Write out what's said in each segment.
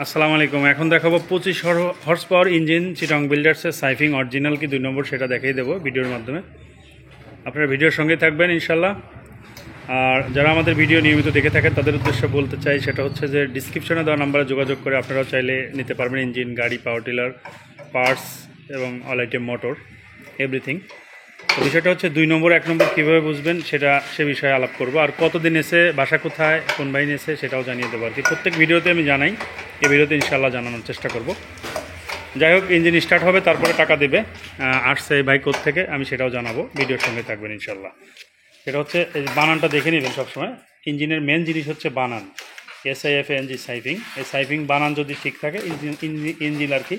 আসসালামু আলাইকুম। এখন দেখাবো 25 হর্স পাওয়ার ইঞ্জিন চিটাং বিল্ডার্সের সাইফিং অরিজিনাল কি 2 নম্বর সেটা দেখিয়ে দেবো ভিডিওর মাধ্যমে। আপনারা ভিডিওর সঙ্গে থাকবেন ইনশাল্লাহ। আর যারা আমাদের ভিডিও নিয়মিত দেখে থাকেন তাদের উদ্দেশ্যে বলতে চাই, সেটা হচ্ছে যে ডিসক্রিপশনে দেওয়া নাম্বারে যোগাযোগ করে আপনারাও চাইলে নিতে পারবেন ইঞ্জিন, গাড়ি, পাওয়ার টিলার, পার্টস এবং অল আইটেম মোটর এভরিথিং। তো বিষয়টা হচ্ছে 2 নম্বর 1 নম্বর কীভাবে বুঝবেন সে বিষয়ে আলাপ করব। আর কতদিন এসে, বাসা কোথায়, কোন বাহিনী এসে সেটাও জানিয়ে দেবো আর কি। প্রত্যেক ভিডিওতে আমি জানাই, এই ভিডিওতে ইনশাল্লাহ জানানোর চেষ্টা করব। যাই হোক, ইঞ্জিন স্টার্ট হবে, তারপরে টাকা দেবে, আসছে ভাই কোথা থেকে আমি সেটাও জানাবো। ভিডিওর সঙ্গে থাকবেন ইনশাল্লাহ। সেটা হচ্ছে এই বানানটা দেখে নেবেন সবসময়। ইঞ্জিনের মেন জিনিস হচ্ছে বানান, SIFNG সাইফিং। এই সাইফিং বানান যদি ঠিক থাকে ইঞ্জিন আর কি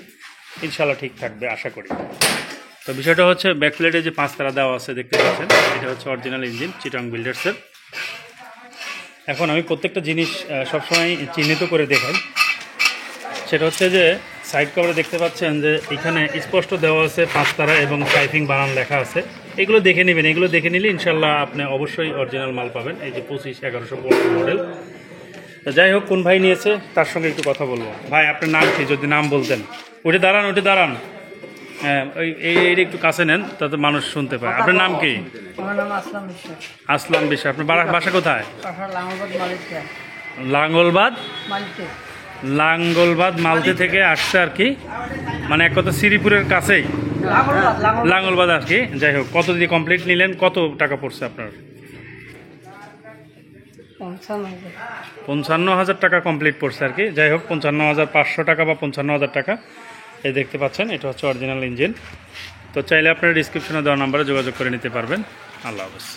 ইনশাল্লাহ ঠিক থাকবে আশা করি। তো বিষয়টা হচ্ছে ব্যাক প্লেটে যে 5 তারা দেওয়া আছে দেখতে পাচ্ছেন, এটা হচ্ছে অরিজিনাল ইঞ্জিন চিটাং বিল্ডার্সের। এখন আমি প্রত্যেকটা জিনিস সবসময় চিহ্নিত করে দেখাই। সেটা হচ্ছে যে সাইড কভারে দেখতে পাচ্ছেন যে এখানে স্পষ্ট দেওয়া আছে 5 তারা এবং সাইফিং বানান লেখা আছে। এগুলো দেখে নেবেন, এগুলো দেখে নিলে ইনশাল্লাহ আপনি অবশ্যই অরিজিনাল মাল পাবেন। এই যে 25-1115 মডেল। তো যাই হোক, কোন ভাই নিয়েছে তার সঙ্গে একটু কথা বলবো। ভাই আপনার নাম কি, যদি নাম বলতেন। উঠে দাঁড়ান। হ্যাঁ, এইটা একটু কাছে নেন, তাতে মানুষ শুনতে পায়। আপনার নাম কি? আমার নাম আসলাম বিশ্বাস। আসলাম বিশ্বাস। আপনার বাসা কোথায়? লাঙ্গলবাদ লাঙ্গলবাদ মালতে থেকে আসছে আর কি, মানে এক কথা শ্রীপুরের কাছেই লাঙ্গলবাদ আর কি। যাই হোক, কত দিয়ে কমপ্লিট নিলেন, কত টাকা পড়ছে আপনার? 55,000 টাকা কমপ্লিট পড়ছে আর কি। যাই হোক, 55,500 টাকা বা 55,000 টাকা এই দেখতে পাচ্ছেন। এটা হচ্ছে অরিজিনাল ইঞ্জিন। তো চাইলে আপনারা ডিসক্রিপশনে দেওয়া নাম্বারে যোগাযোগ করে নিতে পারবেন। আল্লাহ হাফেজ।